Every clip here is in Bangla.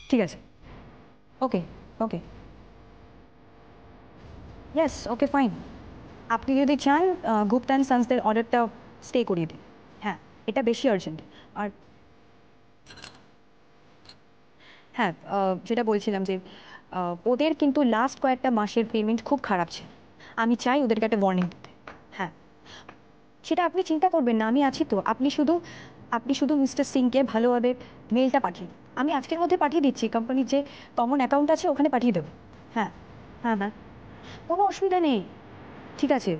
ঠিক আছে, ওকে ওকে, ইয়েস, ওকে ফাইন। আপনি যদি চান গুপ্তা অ্যান্ড সান্সদের অর্ডারটা স্টে করিয়ে দিন। হ্যাঁ, এটা বেশি আর্জেন্ট। আর হ্যাঁ, যেটা বলছিলাম যে ওদের কিন্তু লাস্ট কয়েকটা মাসের পেমেন্ট খুব খারাপ ছিল। আমি চাই ওদেরকে একটা ওয়ার্নিং দিতে। হ্যাঁ, সেটা আপনি চিন্তা করবেন না, আমি আছি তো। আপনি শুধু মিস্টার সিংকে ভালোভাবে মেলটা পাঠিয়ে, আমি আজকের মধ্যে পাঠিয়ে দিচ্ছি। কোম্পানির যে কমন অ্যাকাউন্ট আছে ওখানে পাঠিয়ে দেবো। হ্যাঁ হ্যাঁ হ্যাঁ, কোনো অসুবিধা নেই। ঠিক আছে।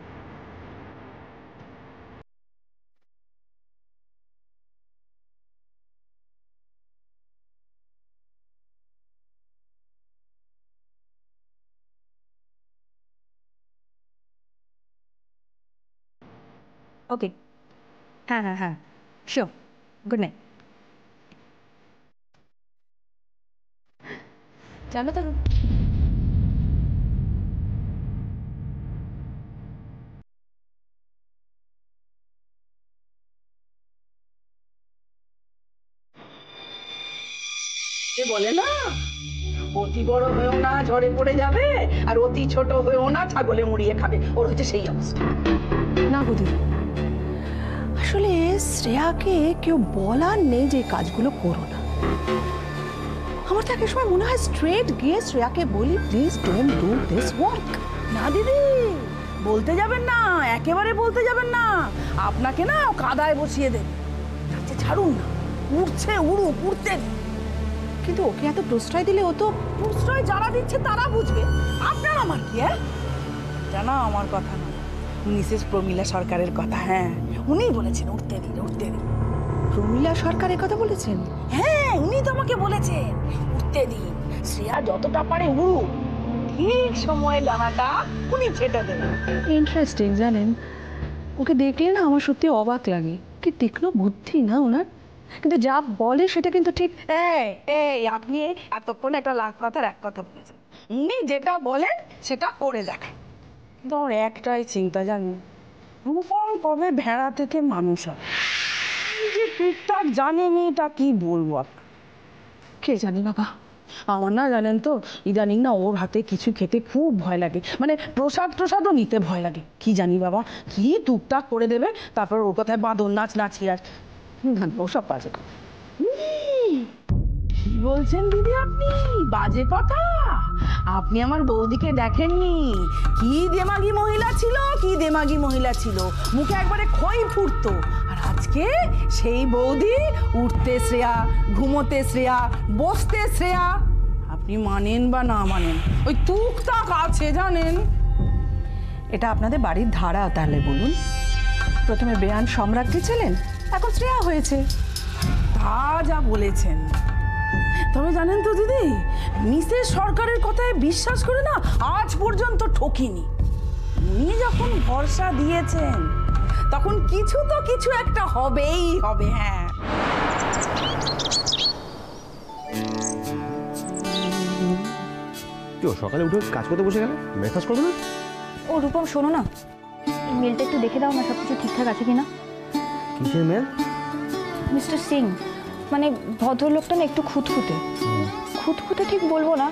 ওকে, হ্যাঁ হ্যাঁ হ্যাঁ, শিওর। Good night. জানো তো, সে বলে না, অতি বড় হয়েও না ঝড়ে পড়ে যাবে, আর অতি ছোট হয়েও না ছাগলে মুড়িয়ে খাবে। ওর হচ্ছে সেই অবস্থা। না গো দিদি, আসলে শ্রেয়াকে কেউ বলার নেই যে কাজগুলো করো না। আমার তো এক সময় মনে হয় স্ট্রেট গিয়ে শ্রেয়াকে বলি, please don't do this work. না দিদি, বলতে যাবেন না, একেবারে বলতে যাবেন না। আপনাকে না ও কাদায় বসিয়ে দেবে। আচ্ছা ছাড়ুন না, উঠছে উড়ুক, উঠতে দিন। কিন্তু ওকে এত প্রশ্রয় দিলে ও তো। প্রশ্রয় যারা দিচ্ছে তারা বুঝবে, আপনার আমার কি? হ্যাঁ, জানা আমার কথা না, মিসেস প্রমীলা সরকারের কথা। হ্যাঁ, উনিই বলেছেন উঠতে দিন, উঠতে দিন। প্রমীলা সরকার কথা বলেছেন? হ্যাঁ, উনি তো আমাকে বলেছেন উঠতে দিন, শ্রেয়া যতটা পারে উড়ুক, ঠিক সময়ে ডানাটা উনি ছেটে দেবেন। ইন্টারেস্টিং, জানেন, ওকে দেখলে না আমার সত্যি অবাক লাগে। কি তীক্ষ্ণ বুদ্ধি না ওনার, কিন্তু যা বলে সেটা কিন্তু ঠিক। এই এই আপনি এতক্ষণ একটা লাখ কথার এক কথা বলেছেন, উনি যেটা বলেন সেটা করে দেখেন। কিন্তু আমার একটাই চিন্তা, জানেন, রূপম কবে ভেড়া থেকে মানুষ হয়? এই যে ঠিকঠাক জানে মেয়েটা, কি বলবো আপনাকে। কে জানি বাবা। আমার না, জানেন তো, ইদানিং না ওর হাতে কিছু খেতে খুব ভয় লাগে। মানে প্রসাদও নিতে ভয় লাগে। কি জানি বাবা, কি টুকটাক করে দেবে, তারপর ওর কথায় বাঁদর নাচ নাচিয়ে আর ওসব বাজে কথা। কি বলছেন দিদি আপনি? বাজে কথা? আপনি আমার বৌদিকে দেখেননি? কি দেমাগি মহিলা ছিল, কি দেমাগি মহিলা ছিল, মুখে একবারে খই ফুটতো। আর আজকে সেই বৌদি উঠতে শ্রেয়া, ঘুমোতে শ্রেয়া, বসতে শ্রেয়া। আপনি মানেন বা না মানেন, ওই টুকটাক আছে, জানেন। এটা আপনাদের বাড়ির ধারা তাহলে বলুন। প্রথমে বেয়ান সম্রাজ্ঞী ছিলেন, এখন শ্রেয়া হয়েছে। তা যা বলেছেন। তবে জানেন তো দিদি, মিসেস সরকারের কথায় বিশ্বাস করে না আজ পর্যন্ত ঠকিনি। উনি যখন ভরসা দিয়েছেন, তখন কিছু তো কিছু একটা হবেই হবে। হ্যাঁ, কেউ সকালে উঠে কাজ করতে বসে গেল, ব্রেকফাস্ট করবে না? ও রূপম, শোনো না, এই মেলটা একটু দেখে দাও না, সব কিছু ঠিকঠাক আছে কিনা। কিসের মেল? মিস্টার সিং, মানে ভদ্রলোকটা না একটু খুঁতখুঁতে। খুঁতখুঁতে ঠিক বলবো না,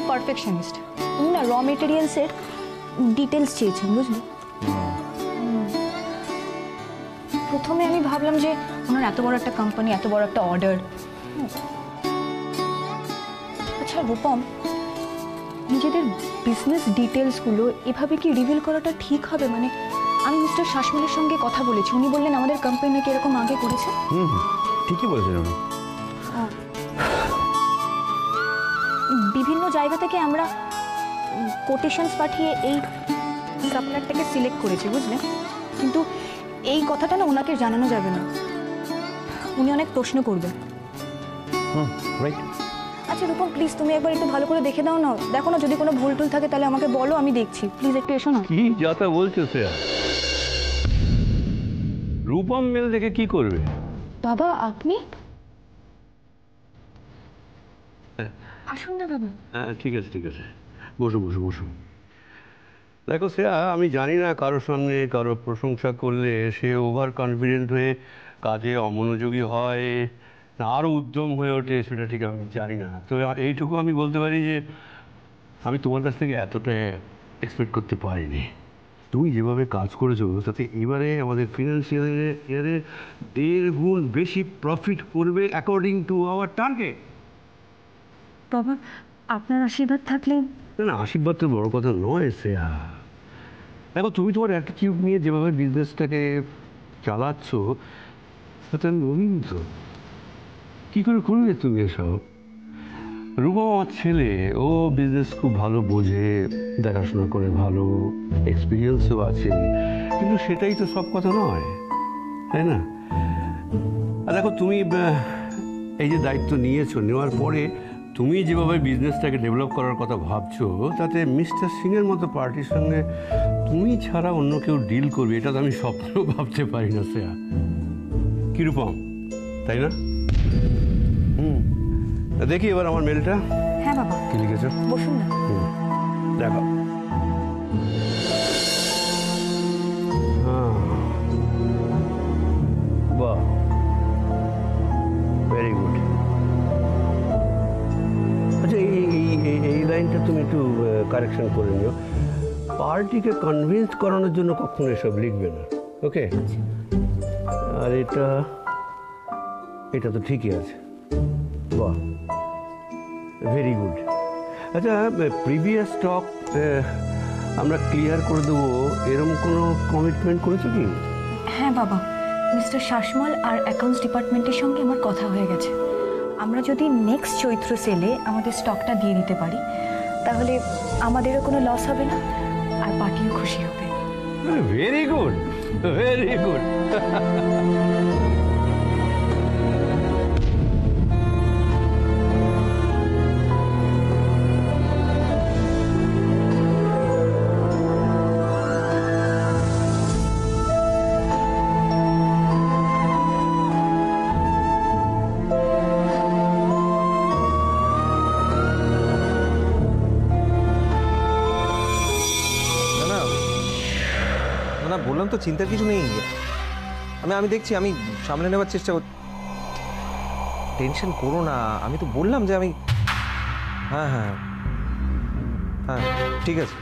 পারফেকশনিস্ট। উনি না র মেটেরিয়ালসের ডিটেলস চেয়েছেন, বুঝলি। প্রথমে আমি ভাবলাম যে ওনার এত বড় একটা কোম্পানি, এত বড় একটা অর্ডার। আচ্ছা রূপম, নিজেদের বিজনেস ডিটেলসগুলো এভাবে কি রিভিল করাটা ঠিক হবে? মানে আমি মিস্টার শাসমলের সঙ্গে কথা বলেছি, উনি বললেন আমাদের কোম্পানি নাকি এরকম আগে করেছে। ঠিকই বলেছেন উনি। বিভিন্ন জায়গা থেকে আমরা কোটেশনস পাঠিয়ে এই সাপ্লায়ারটাকে সিলেক্ট করেছি, বুঝলেন। কিন্তু এই কথাটা না ওনাকে জানানো যাবে না, উনি অনেক প্রশ্ন করবেন। রাইট। আচ্ছা রূপম, প্লিজ তুমি একবার একটু ভালো করে দেখে দাও না, দেখো না, যদি কোনো ভুল টুল থাকে তাহলে আমাকে বলো, আমি দেখছি। প্লিজ একটু এসো না। কি যাতা বলছো শ্রেয়া? রূপম মেল দেখে কি করবে? বাবা আপনি আসুন না বাবা। হ্যাঁ ঠিক আছে ঠিক আছে, বসো বসো বসো। দেখো শ্রেয়া, আমি জানি না কারোর সামনে কারোর প্রশংসা করলে সে ওভার কনফিডেন্ট হয়ে কাজে অমনোযোগী হয় আরও উদ্যম হয়ে ওঠে সেটা ঠিক আমি জানি না। তো এইটুকু আমি বলতে পারি যে আমি তোমার কাছ থেকে এতটা এক্সপেক্ট করতে পারিনি। তুমি যেভাবে কাজ করেছো তাতে এবারে আমাদের ফিনান্সিয়াল ইয়ারে 1.5 গুণ বেশি প্রফিট করবে অ্যাকর্ডিং টু আওয়ার টার্গেট। বাবা, আপনার আশীর্বাদ থাকলে। না না, আশীর্বাদ তো বড় কথা নয় শ্রেয়া। দেখো তুমি তোমার অ্যাটিটিউড নিয়ে যেভাবে বিজনেসটাকে চালাচ্ছ তাতে আমি অভিভূত। কী করে করবে তুমি এসব? রূপম আমার ছেলে, ও বিজনেস খুব ভালো বোঝে, দেখাশোনা করে ভালো, এক্সপিরিয়েন্সও আছে, কিন্তু সেটাই তো সব কথা নয়, তাই না? আর দেখো তুমি এই যে দায়িত্ব নিয়েছো, নেওয়ার পরে তুমি যেভাবে বিজনেসটাকে ডেভেলপ করার কথা ভাবছো তাতে মিস্টার সিংয়ের মতো পার্টির সঙ্গে তুমি ছাড়া অন্য কেউ ডিল করবে এটা তো আমি স্বপ্নেও ভাবতে পারি না শ্রেয়া। কীরূপম, তাই না? দেখি এবার আমার মেলটা। হ্যাঁ বাবা, কি লিখেছো? বসুন না। দেখো। হ্যাঁ, বাহ, ভেরি গুড। আচ্ছা, এই লাইনটা তুমি একটু কারেকশন করে নিও। পার্টিকে কনভিন্স করানোর জন্য কখনো এসব লিখবে না, ওকে? আর এটা তো ঠিকই আছে। বাহ, ভেরি গুড। আচ্ছা, প্রিভিয়াস স্টক আমরা ক্লিয়ার করে দেবো এরকম কোনো কমিটমেন্ট করেছো কি? হ্যাঁ বাবা, মিস্টার শাসমল আর অ্যাকাউন্টস ডিপার্টমেন্টের সঙ্গে আমার কথা হয়ে গেছে। আমরা যদি নেক্সট চৈত্র সেলে আমাদের স্টকটা দিয়ে দিতে পারি তাহলে আমাদেরও কোনো লস হবে না, আর পার্টিও খুশি হবে। Very good, very good. না বললাম তো চিন্তার কিছু নেই। আমি দেখছি, আমি সামলে নেওয়ার চেষ্টা কর। টেনশন করো না, আমি তো বললাম যে আমি। হ্যাঁ হ্যাঁ হ্যাঁ, ঠিক আছে।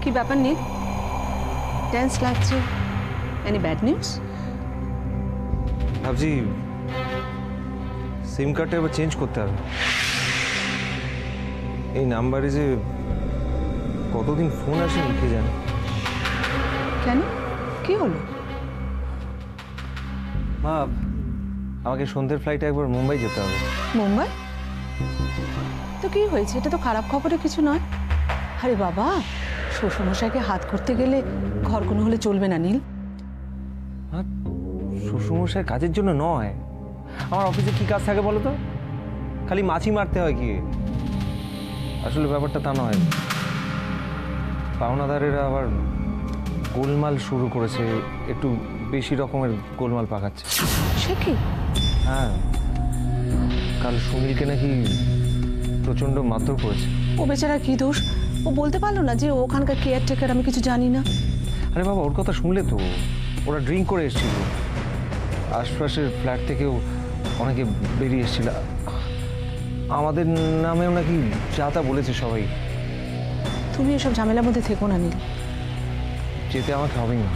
কি ব্যাপার নীল, টেন্স লাগছে? Any bad news? ভাবছি সিম কার্ডটা এবার চেঞ্জ করতে হবে। এই নাম্বারে যে কতদিন ফোন আসেনি কে জানে। কেন, কি হলো? মা, আমাকে সন্ধ্যের ফ্লাইটে একবার মুম্বাই যেতে হবে। মুম্বাই? তো কি হয়েছে? এটা তো খারাপ খবরের কিছু নয়। আরে বাবা, শ্বশুরমশাইকে হাত করতে গেলে ঘর কোনো হলে চলবে না নীল। শ্বশুরমশাই কাজের জন্য নয়, আমার অফিসে কি কাজ থাকে বলো তো? খালি মাছি মারতে হয় কি? আসলে ব্যাপারটা তা নয়। পাওনাদারেরা আবার গোলমাল শুরু করেছে, একটু বেশি রকমের গোলমাল পাকাচ্ছে। সে কি? হ্যাঁ, কাল সুনীলকে নাকি প্রচণ্ড মারধর করেছে। ও বেচারা কি দোষ? ও বলতে পারলো না যে ওখানকার কেয়ারটেকার, আমি কিছু জানি না? আরে বাবা, ওর কথা শুনলে তো, ওরা ড্রিঙ্ক করে এসেছিল। আশপাশের ফ্ল্যাট থেকেও অনেকে বেরিয়ে এসেছিল। আমাদের নামেও নাকি যা তা বলেছে সবাই। তুমি এসব ঝামেলার মধ্যে থেকো না নীল। যেতে আমাকে হবেই না,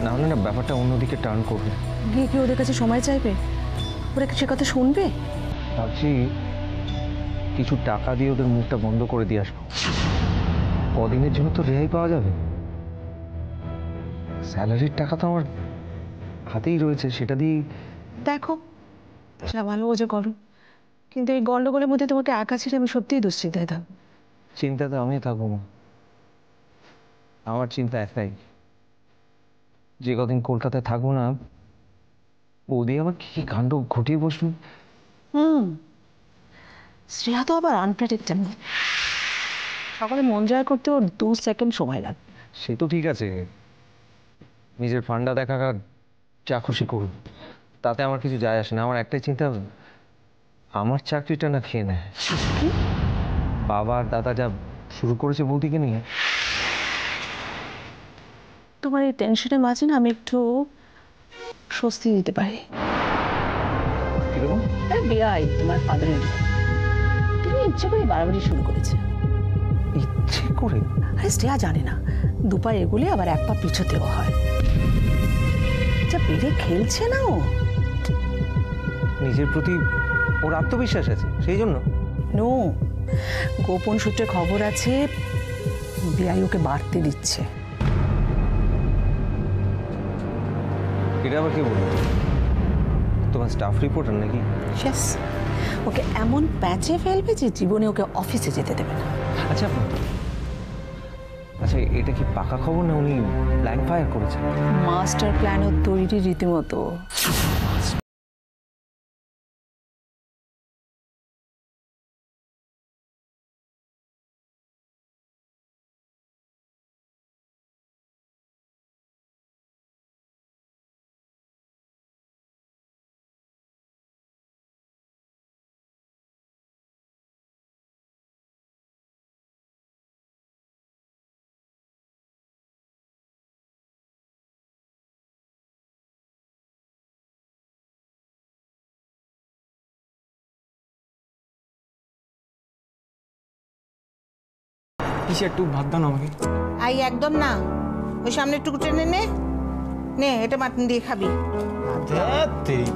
না হলে না ব্যাপারটা অন্যদিকে টার্ন করবে। গিয়ে কি ওদের কাছে সময় চাইবে? ওরা কি সে কথা শুনবে? ভাবছি কিছু টাকা দিয়ে ওদের মুখটা বন্ধ করে দিয়ে আসবো। কদিনের জন্য তো রেহাই পাওয়া যাবে। স্যালারির টাকা তো আমার হাতেই রয়েছে, সেটা দিয়ে। দেখো, যা ভালো বোঝো করো, কিন্তু এই গন্ডগোলের মধ্যে তোমাকে একা ছেড়ে আমি সত্যিই দুশ্চিন্তায় থাকবো। চিন্তাতে আমি থাকবো না। আমার চিন্তা একটাই, যে কদিন কলকাতায় থাকবো না বৌদি আমার কি কাণ্ড ঘটিয়ে বসবে। শ্রেয়া তো আবার আনপ্রেডিক্টেবল। সকালে মন জয় করতে ওর 2 সেকেন্ড সময় লাগবে। সে তো ঠিক আছে, নিজের ফান্ডা দেখা যা খুশি করুন, তাতে আমার কিছু যায় আসে না। আমার একটাই চিন্তা, আমার চাকরিটা না খেয়ে নেয়। বাবা আর দাদা যা শুরু করেছে বৌদিকে নিয়ে। তোমার এই টেনশনের মাঝে না আমি একটু স্বস্তি দিতে পারি। কিরকম? বিআই তোমার ফাদারের তিনি ইচ্ছে করে বাড়াবাড়ি শুরু করেছে। ইচ্ছে করে? আরে শ্রেয়া জানে না, দুপা এগুলি আবার এক পা পিছোতেও হয়। যা বেড়ে খেলছে না ও। নিজের প্রতি ওর আত্মবিশ্বাস আছে সেই জন্য? নো, গোপন সূত্রে খবর আছে বিআই ওকে বাড়তে দিচ্ছে। এটা আবার কি বলবো? তোমার স্টাফ রিপোর্টার নাকি? শেষ ওকে এমন প্যাচে ফেলবে যে জীবনে ওকে অফিসে যেতে দেবে না। আচ্ছা আচ্ছা, এটা কি পাকা খবর না উনি ব্ল্যাঙ্ক ফায়ার করেছেন? মাস্টার প্ল্যানও তৈরি রীতিমতো। কিসে একটু ভাত দাও না আমাকে। আই একদম না, ওই সামনে একটু টেনে নে, নে এটা মাটন দিয়ে খাবি। তেরি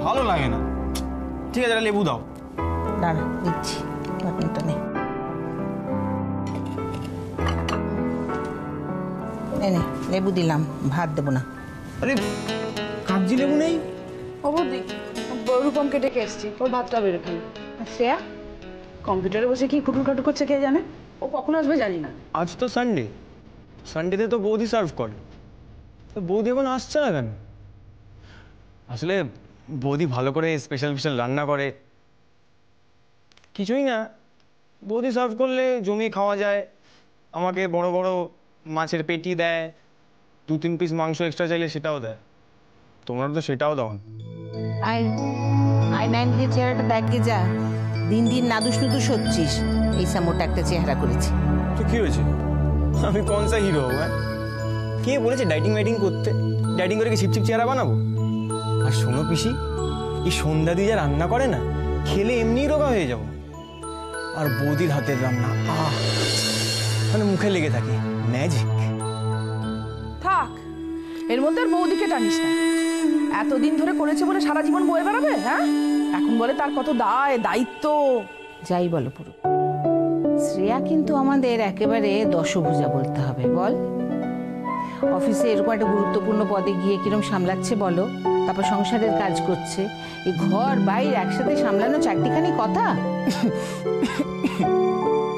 ভালো লাগে না। ঠিক আছে, লেবু দাও। দাঁড়া দিচ্ছি, মাটনটা নে। নে লেবু দিলাম, ভাত দেবো না। আরে কাগজি লেবু নেই? অবধি রূপম কেটে এসছি, ওর ভাতটা বেড়ে খাই। শ্রেয়া কম্পিউটারে বসে কি খুটুর খাটু করছে কে জানে, ও কখন আসবে জানি না। আজ তো সানডে, সানডেতে তো বৌদি সার্ভ করে, তো বৌদি এখন আসছে না কেন? আসলে বৌদি ভালো করে স্পেশাল স্পেশাল রান্না করে। কিছুই না, বৌদি সার্ভ করলে জমিয়ে খাওয়া যায়। আমাকে বড় বড় মাছের পেটি দেয়, 2-3 পিস মাংস এক্সট্রা চাইলে সেটাও দেয়। তোমরা তো সেটাও দাও। আয় আয় নাইন দিয়ে চেহারাটা দেখে যা, দিন দিন নাদুস নুদুস হচ্ছিস। এই সামোটা একটা চেহারা করেছি। তো কি হয়েছে? আমি কোন সা হিরো? হ্যাঁ, কে বলেছে ডাইটিং মাইটিং করতে? ডাইটিং করে কি ছিপছিপ চেহারা বানাবো? আর শোনো পিসি, এই সন্ধ্যা দিয়ে যা রান্না করে না, খেলে এমনিই রোগা হয়ে যাবো। আর বৌদির হাতের রান্না মানে মুখে লেগে থাকে, ম্যাজিক। থাক, এর মধ্যে আর বৌদিকে টানিস না। এতদিন ধরে করেছে বলে সারা জীবন বয়ে বেড়াবে? হ্যাঁ, এখন বলে তার কত দায় দায়িত্ব। যাই বলো পুরো, শ্রেয়া কিন্তু আমাদের একেবারে দশভুজা বলতে হবে। বল, অফিসে এরকম একটা গুরুত্বপূর্ণ পদে গিয়ে কিরম সামলাচ্ছে বলো, তারপর সংসারের কাজ করছে। এই ঘর বাইরে একসাথে সামলানো চারটিখানি কথা।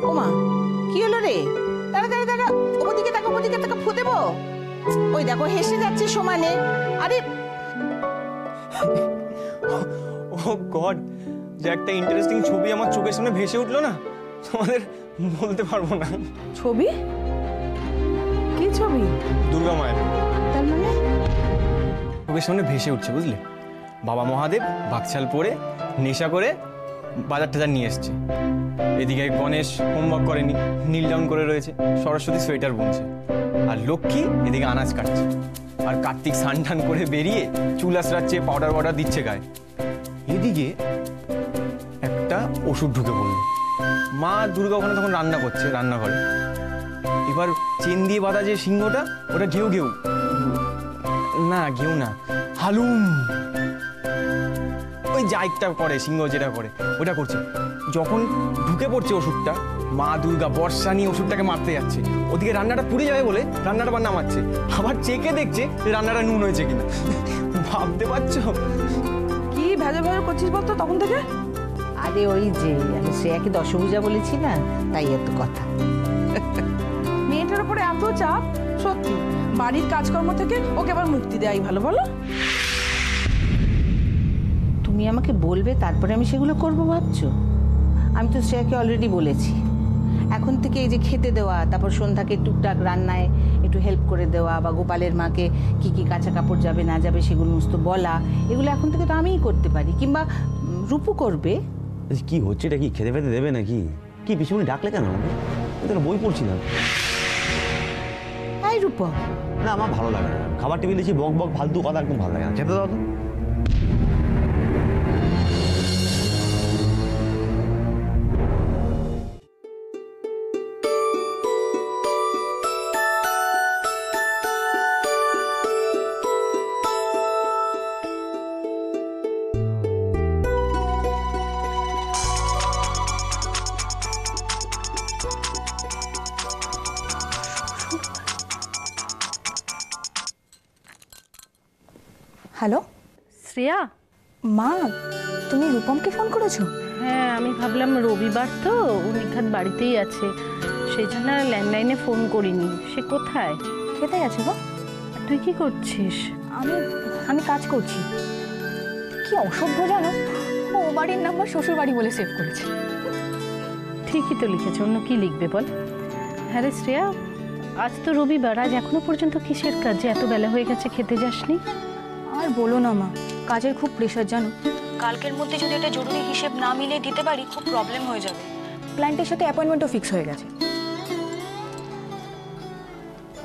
ওমা, কি হলো রে? দাঁড়া দাঁড়া দাঁড়া, ওদিকে তাকা, ওদিকে তাকা, ফু দেবো। ওই দেখো হেসে যাচ্ছে সমানে। আরে ও গড, যে একটা ইন্টারেস্টিং ছবি আমার চোখের সামনে ভেসে উঠলো না, তোমাদের বলতে পারবো না। ছবি? কি ছবি? দুর্গা মায়ের তার মানে চোখের সামনে ভেসে উঠছে, বুঝলে? বাবা মহাদেব বাকছাল পরে নেশা করে বাজার টাজার নিয়ে এসছে। এদিকে গণেশ হোমওয়ার্ক করেনি, নীল ডাউন করে রয়েছে, সরস্বতী সোয়েটার বুনছে, আর লক্ষ্মী এদিকে আনাজ কাটছে, আর কার্তিক স্নান টান করে বেরিয়ে চুল আঁচড়াচ্ছে, পাউডার পাউডার দিচ্ছে গায়ে। এদিকে একটা ওষুধ ঢুকে পড়লো। মা দুর্গা ওখানে তখন রান্না করছে রান্নাঘরে। এবার চেন দিয়ে বাঁধা যে সিংহটা, ওটা ঘেউ ঘেউ না, ঘেউ না, হালুম, ওই জাইকটা করে সিংহ যেটা করে ওটা করছে। যখন ঢুকে পড়ছে ওষুধটা, মা দুর্গা বর্ষা নিয়ে ওষুধটাকে মারতে যাচ্ছে। ওদিকে রান্নাটা পুড়ে যাবে বলে রান্নাটা আবার নামাচ্ছে, আবার চেকে দেখছে রান্নাটা নুন হয়েছে কিনা। ভাবতে পারছো কি ভেজা ভেজা করছিস বলতো তখন থেকে? আরে ওই যে আমি শ্রেয়াকে দশভুজা বলেছি না, তাই এত কথা। মেয়েটার উপরে এত চাপ, সত্যি বাড়ির কাজকর্ম থেকে ওকে আবার মুক্তি দেয় ভালো। বলো, তুমি আমাকে বলবে তারপরে আমি সেগুলো করব ভাবছো? আমি তো শ্রেয়াকে অলরেডি বলেছি, এখন থেকে এই যে খেতে দেওয়া, তারপর সন্ধ্যাকে টুকটাক রান্নায় একটু হেল্প করে দেওয়া, বা গোপালের মাকে কি কি কাঁচা কাপড় যাবে না যাবে সেগুলো সমস্ত বলা, এগুলো এখন থেকে তো আমিই করতে পারি, কিংবা রূপু করবে। কি হচ্ছে এটা? কি খেতে ফেতে দেবে নাকি? কি পিছনে ডাকলে কেন? আমি তো বই পড়ছিলাম। চাই রূপম? না আমার ভালো লাগে না, খাবার টেবিল দিচ্ছি বক বক ফালতু কথা একদম ভালো লাগে না, খেতে দাও তো। হ্যালো শ্রেয়া, মা, তুমি রূপমকে ফোন করেছো? হ্যাঁ আমি ভাবলাম রবিবার তো নিখাত বাড়িতেই আছে, সেই জন্য ল্যান্ডলাইনে ফোন করিনি। সে কোথায়? খেতে গেছে গো। তুই কি করছিস? আমি আমি কাজ করছি। কি অসভ্য জানো, ও বাড়ির নাম্বার শ্বশুর বাড়ি বলে সেভ করেছে। ঠিকই তো লিখেছে, অন্য কি লিখবে বল। হ্যাঁ রে শ্রেয়া, আজ তো রবিবার, আজ এখনো পর্যন্ত কিসের কাজ যে এত বেলা হয়ে গেছে খেতে যাসনি? আর বলো না মা, কাজের খুব প্রেশার জানো। কালকের মধ্যে যদি এটা জরুরি হিসেব না মিলিয়ে দিতে পারি খুব প্রবলেম হয়ে যাবে। ক্লায়েন্টের সাথে অ্যাপয়েন্টমেন্টও ফিক্স হয়ে গেছে।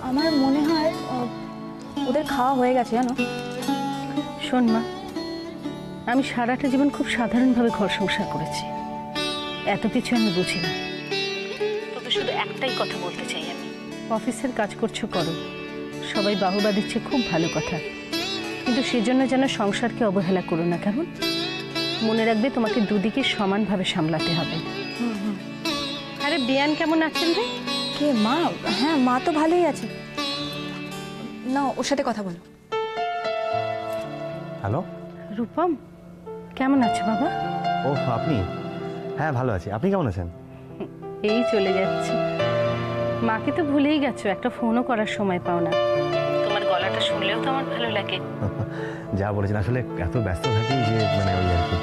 আমার মনে হয় ওদের খাওয়া হয়ে গেছে জানো। শোন মা, আমি সারাটা জীবন খুব সাধারণভাবে ঘর সংসার করেছি, এত কিছু আমি বুঝি না। তোকে শুধু একটাই কথা বলতে চাই আমি, অফিসের কাজ করছো করো, সবাই বাহবা দিচ্ছে, খুব ভালো কথা, কিন্তু সেজন্য যেন সংসারকে অবহেলা করো না, কেমন? মনে রাখবে তোমাকে দুদিকে সমানভাবে সামলাতে হবে। আরে বিয়ান কেমন আছেন রে? কে মা? হ্যাঁ মা তো ভালোই আছে। না ওর সাথে কথা বলো। হ্যালো রূপম, কেমন আছো বাবা? ও আপনি? হ্যাঁ ভালো আছি, আপনি কেমন আছেন? এই চলে যাচ্ছে। মাকে তো ভুলেই গেছো, একটা ফোনও করার সময় পাও না। তোমার গলাটা শুনলেও তো আমার ভালো লাগে। যা বলেছেন, আসলে এত ব্যস্ত থাকি যে মানে ওই আর কি।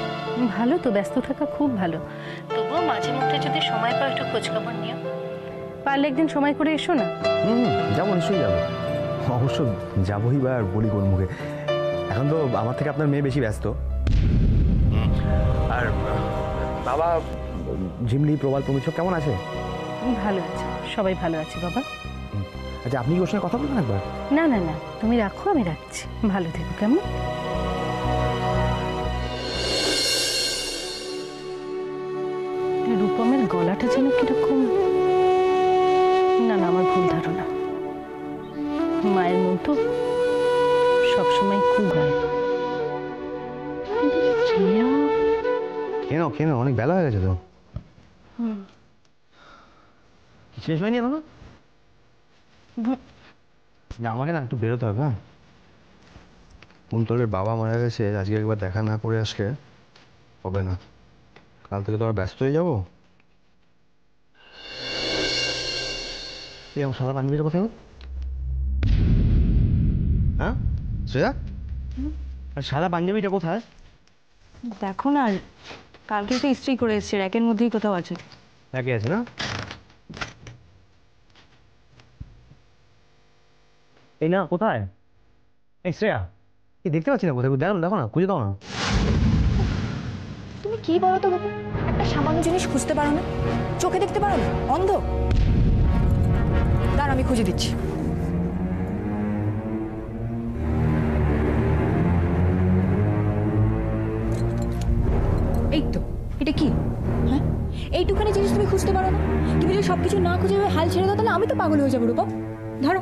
ভালো তো, ব্যস্ত থাকা খুব ভালো, তবুও মাঝে মধ্যে যদি সময় পাও একটু খোঁজখবর নিও। পারলে একদিন সময় করে এসো না। যাবো, নিশ্চয়ই যাবো, অবশ্য যাবোই বা আর বলি কোন মুখে। এখন তো আমার থেকে আপনার মেয়ে বেশি ব্যস্ত। আর বাবা, ঝিমলি, প্রবাল, প্রমিত সব কেমন আছে? ভালো আছে, সবাই ভালো আছে বাবা। আচ্ছা আপনি কি ওর সঙ্গে কথা বলবেন একবার? না না না, তুমি রাখো, আমি রাখছি। ভালো থেকো কেমন। রূপমের গলাটা যেন কিরকম, না না আমার ভুল ধারণা। মায়ের মন তো সবসময় খুব গায়। কেন অনেক বেলা হয়ে গেছে তো। শেষ হয়নি এখনো? না আমাকে না একটু বেরোতে হবে। হ্যাঁ কুন্তলের বাবা মারা গেছে, আজকে একবার দেখা না করে আজকে হবে না, কাল থেকে তো আর ব্যস্ত হয়ে যাবো। এই আমার সাদা পাঞ্জাবিটা কোথায়? হ্যাঁ শ্রেয়া, আর সাদা পাঞ্জাবিটা কোথায়? দেখো না, কালকে তো ইস্ত্রি করে এসছে, র্যাকের মধ্যেই কোথাও আছে। একে আছে না? এই না কোথায়? এই শ্রেয়া, কি দেখতে পাচ্ছি না কোথায়, দেখো না, খুঁজে দাও না। তুমি কি বলো তো বাবু, একটা সামান্য জিনিস খুঁজতে পারো না? চোখে দেখতে পারো না? অন্ধ? দাঁড় আমি খুঁজে দিচ্ছি। এই তো, এটা কি? হ্যাঁ এইটুখানি জিনিস তুমি খুঁজতে পারো না? তুমি যদি সবকিছু না খুঁজে হাল ছেড়ে দাও তাহলে আমি তো পাগল হয়ে যাবো রূপম। ধরো